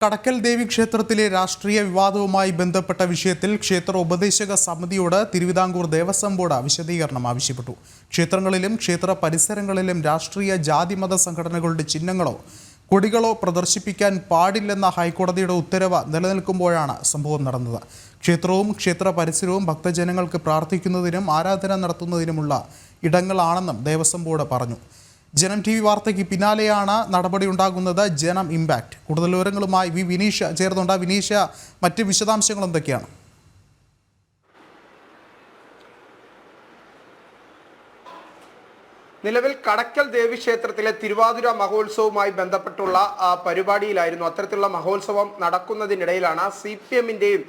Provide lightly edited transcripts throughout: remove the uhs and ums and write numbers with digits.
കടക്കൽ ദേവി ക്ഷേത്രത്തിലെ രാഷ്ട്രീയ വിവാദവുമായി ബന്ധപ്പെട്ട വിഷയത്തിൽ ക്ഷേത്ര ഉപദേശക സമിതിയോട് തിരുവിതാംകൂർ ദേവസ്വം ബോർഡ് വിശദീകരണം ആവശ്യപ്പെട്ടു. ക്ഷേത്രങ്ങളിലും ക്ഷേത്ര പരിസരങ്ങളിലും രാഷ്ട്രീയ ജാതിമത സംഘടനകളുടെ ചിഹ്നങ്ങളോ കൊടികളോ പ്രദർശിപ്പിക്കാൻ പാടില്ലെന്ന ഹൈക്കോടതിയുടെ ഉത്തരവ് നിലനിൽക്കുമ്പോഴാണ് സംഭവം നടന്നത്. ക്ഷേത്രവും ക്ഷേത്ര പരിസരവും ഭക്തജനങ്ങൾക്ക് പ്രാർത്ഥിക്കുന്നതിനും ആരാധന നടത്തുന്നതിനുമുള്ള ഇടങ്ങളാണെന്നും ദേവസ്വം ബോർഡ് പറഞ്ഞു. ജനം TV വാർത്തയ്ക്ക് പിന്നാലെയാണ് നടപടി ഉണ്ടാകുന്നത്. ജനം ഇമ്പാക്ട് കൂടുതൽ വിവരങ്ങളുമായി വിനീഷ ചേർന്നുണ്ട്. വിനീഷ, മറ്റ് വിശദാംശങ്ങൾ എന്തൊക്കെയാണ്? നിലവിൽ കടക്കൽ ദേവി ക്ഷേത്രത്തിലെ തിരുവാതിര മഹോത്സവവുമായി ബന്ധപ്പെട്ടുള്ള പരിപാടിയിലായിരുന്നു. അത്തരത്തിലുള്ള മഹോത്സവം നടക്കുന്നതിനിടയിലാണ് CPM-ന്റെയും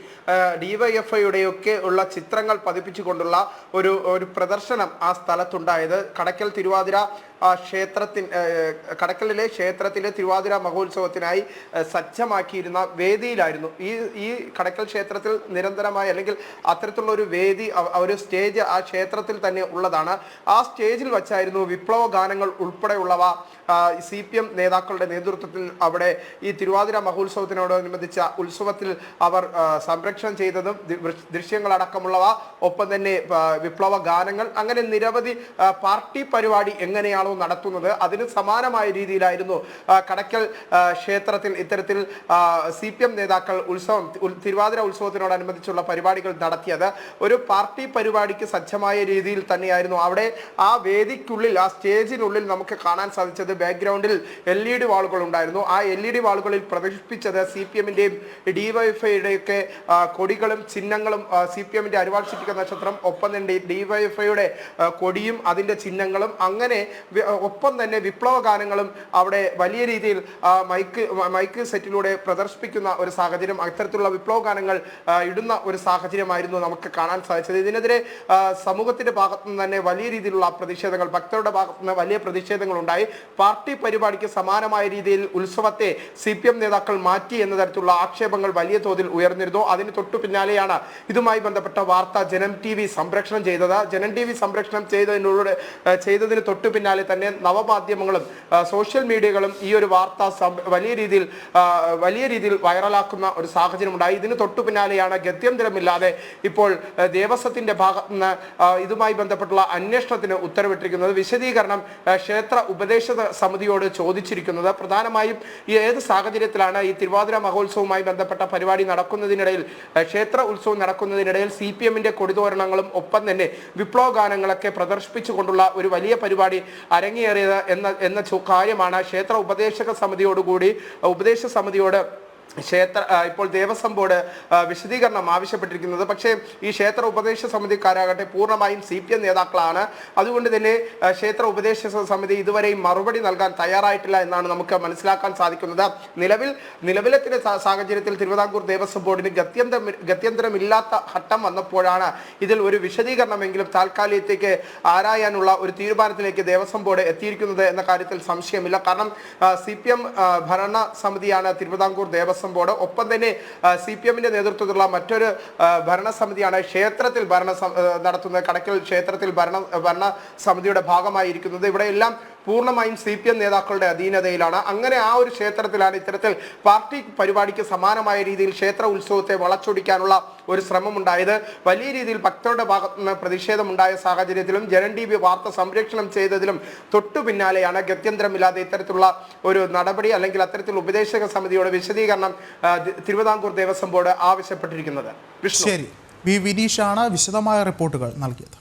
DYFIയുടെയും ഒക്കെ ഉള്ള ചിത്രങ്ങൾ പതിപ്പിച്ചുകൊണ്ടുള്ള ഒരു പ്രദർശനം ആ സ്ഥലത്തുണ്ടായത്. കടക്കൽ തിരുവാതിര കടക്കലിലെ ക്ഷേത്രത്തിലെ തിരുവാതിര മഹോത്സവത്തിനായി സജ്ജമാക്കിയിരുന്ന വേദിയിലായിരുന്നു. ഈ കടക്കൽ ക്ഷേത്രത്തിൽ നിരന്തരമായി അല്ലെങ്കിൽ അത്തരത്തിലുള്ള ഒരു വേദി, ഒരു സ്റ്റേജ് ആ ക്ഷേത്രത്തിൽ തന്നെ ഉള്ളതാണ്. ആ സ്റ്റേജിൽ വച്ചായിരുന്നു വിപ്ലവ ഗാനങ്ങൾ ഉൾപ്പെടെയുള്ളവ CPM നേതാക്കളുടെ നേതൃത്വത്തിൽ അവിടെ ഈ തിരുവാതിര മഹോത്സവത്തിനോടനുബന്ധിച്ച ഉത്സവത്തിൽ അവർ സംരക്ഷണം ചെയ്തതും ദൃശ്യങ്ങളടക്കമുള്ളവ, ഒപ്പം തന്നെ വിപ്ലവ ഗാനങ്ങൾ, അങ്ങനെ നിരവധി പാർട്ടി പരിപാടി എങ്ങനെയാണോ നടത്തുന്നത് അതിന് സമാനമായ രീതിയിലായിരുന്നു കടക്കൽ ക്ഷേത്രത്തിൽ ഇത്തരത്തിൽ CPM നേതാക്കൾ തിരുവാതിര ഉത്സവത്തിനോടനുബന്ധിച്ചുള്ള പരിപാടികൾ നടത്തിയത്. ഒരു പാർട്ടി പരിപാടിക്ക് സജ്ജമായ രീതിയിൽ തന്നെയായിരുന്നു അവിടെ ആ വേദിക്കുള്ളിൽ, ആ സ്റ്റേജിനുള്ളിൽ നമുക്ക് കാണാൻ സാധിച്ചത് ബാക്ക്ഗ്രൗണ്ടിൽ LED വാളുകൾ ഉണ്ടായിരുന്നു. ആ LED വാളുകളിൽ പ്രദർശിപ്പിച്ചത് CPM-ന്റെയും DYFIയുടെയൊക്കെ കൊടികളും ചിഹ്നങ്ങളും, CPM-ന്റെ അരിവാൾ ചുറ്റിക നക്ഷത്രം, ഒപ്പം തന്നെ DYFIയുടെ കൊടിയും അതിന്റെ ചിഹ്നങ്ങളും, അങ്ങനെ ഒപ്പം തന്നെ വിപ്ലവ ഗാനങ്ങളും അവിടെ വലിയ രീതിയിൽ മൈക്ക് സെറ്റിലൂടെ പ്രദർശിപ്പിക്കുന്ന ഒരു സാഹചര്യം, അത്തരത്തിലുള്ള വിപ്ലവ ഗാനങ്ങൾ ഇടുന്ന ഒരു സാഹചര്യമായിരുന്നു നമുക്ക് കാണാൻ സാധിച്ചത്. ഇതിനെതിരെ സമൂഹത്തിന്റെ ഭാഗത്തു നിന്ന് തന്നെ വലിയ രീതിയിലുള്ള പ്രതിഷേധങ്ങൾ, ഭക്തരുടെ ഭാഗത്തു നിന്ന് വലിയ പ്രതിഷേധങ്ങൾ ഉണ്ടായി. പാർട്ടി പരിപാടിക്ക് സമാനമായ രീതിയിൽ ഉത്സവത്തെ CPM നേതാക്കൾ മാറ്റി എന്ന തരത്തിലുള്ള ആക്ഷേപങ്ങൾ വലിയ തോതിൽ ഉയർന്നിരുന്നു. അതിന് തൊട്ടു പിന്നാലെയാണ് ഇതുമായി ബന്ധപ്പെട്ട വാർത്ത ജനം TV സംപ്രേഷണം ചെയ്തത്. ജനം TV സംപ്രേഷണം ചെയ്തതിന് തൊട്ടു പിന്നാലെ തന്നെ നവമാധ്യമങ്ങളും സോഷ്യൽ മീഡിയകളും ഈ ഒരു വാർത്ത വലിയ രീതിയിൽ വൈറലാക്കുന്ന ഒരു സാഹചര്യം ഉണ്ടായി. ഇതിന് തൊട്ടു പിന്നാലെയാണ് ഗത്യന്തരമില്ലാതെ ഇപ്പോൾ ദേവസ്വത്തിന്റെ ഭാഗത്ത് നിന്ന് ഇതുമായി ബന്ധപ്പെട്ടുള്ള അന്വേഷണത്തിന് ഉത്തരവിട്ടിരിക്കുന്നത്. വിശദീകരണം ക്ഷേത്ര ഉപദേശക സമിതിയോട് ചോദിച്ചിരിക്കുന്നത്. പ്രധാനമായും ഏത് സാഹചര്യത്തിലാണ് ഈ തിരുവാതിര മഹോത്സവവുമായി ബന്ധപ്പെട്ട പരിപാടി നടക്കുന്നതിനിടയിൽ, ക്ഷേത്ര ഉത്സവം നടക്കുന്നതിനിടയിൽ CPM-ന്റെ കൊടിതോരണങ്ങളും ഒപ്പം തന്നെ വിപ്ലവ ഗാനങ്ങളൊക്കെ പ്രദർശിപ്പിച്ചുകൊണ്ടുള്ള ഒരു വലിയ പരിപാടി അരങ്ങേറിയത് എന്ന കാര്യമാണ് ക്ഷേത്ര ഉപദേശക സമിതിയോട് ഇപ്പോൾ ദേവസ്വം ബോർഡ് വിശദീകരണം ആവശ്യപ്പെട്ടിരിക്കുന്നത്. പക്ഷേ ഈ ക്ഷേത്ര ഉപദേശ സമിതിക്കാരാകട്ടെ പൂർണ്ണമായും CPM നേതാക്കളാണ്. അതുകൊണ്ട് തന്നെ ക്ഷേത്ര ഉപദേശ സമിതി ഇതുവരെയും മറുപടി നൽകാൻ തയ്യാറായിട്ടില്ല എന്നാണ് നമുക്ക് മനസ്സിലാക്കാൻ സാധിക്കുന്നത്. നിലവിലത്തെ സാഹചര്യത്തിൽ തിരുവിതാംകൂർ ദേവസ്വം ബോർഡിന് ഗത്യന്തരമില്ലാത്ത ഘട്ടം വന്നപ്പോഴാണ് ഇതിൽ ഒരു വിശദീകരണമെങ്കിലും താൽക്കാലികത്തേക്ക് ആരായാനുള്ള ഒരു തീരുമാനത്തിലേക്ക് ദേവസ്വം ബോർഡ് എത്തിയിരിക്കുന്നത് എന്ന കാര്യത്തിൽ സംശയമില്ല. കാരണം CPM ഭരണ സമിതിയാണ് തിരുവിതാംകൂർ ദേവസ്വം ബോർഡ്. ഒപ്പം തന്നെ CPM-ന്റെ നേതൃത്വത്തിലുള്ള മറ്റൊരു ഭരണസമിതിയാണ് ക്ഷേത്രത്തിൽ നടത്തുന്നത്. കടക്കൽ ക്ഷേത്രത്തിൽ ഭരണ സമിതിയുടെ ഭാഗമായിരിക്കുന്നത്. ഇവിടെ എല്ലാം പൂർണ്ണമായും CPM നേതാക്കളുടെ അധീനതയിലാണ്. അങ്ങനെ ആ ഒരു ക്ഷേത്രത്തിലാണ് ഇത്തരത്തിൽ പാർട്ടി പരിപാടിക്ക് സമാനമായ രീതിയിൽ ക്ഷേത്ര ഉത്സവത്തെ വളച്ചൊടിക്കാനുള്ള ഒരു ശ്രമമുണ്ടായത്. വലിയ രീതിയിൽ ഭക്തരുടെ ഭാഗത്തു നിന്ന് പ്രതിഷേധമുണ്ടായ സാഹചര്യത്തിലും ജനം TV വാർത്ത സംപ്രേഷണം ചെയ്തതിലും തൊട്ടു പിന്നാലെയാണ് ഗത്യന്തരമില്ലാതെ ഇത്തരത്തിലുള്ള ഒരു നടപടി അല്ലെങ്കിൽ അത്തരത്തിലുള്ള ഉപദേശക സമിതിയോട് വിശദീകരണം തിരുവിതാംകൂർ ദേവസ്വം ബോർഡ് ആവശ്യപ്പെട്ടിരിക്കുന്നത്. ശരി, വിനീഷാണ് വിശദമായ റിപ്പോർട്ടുകൾ നൽകിയത്.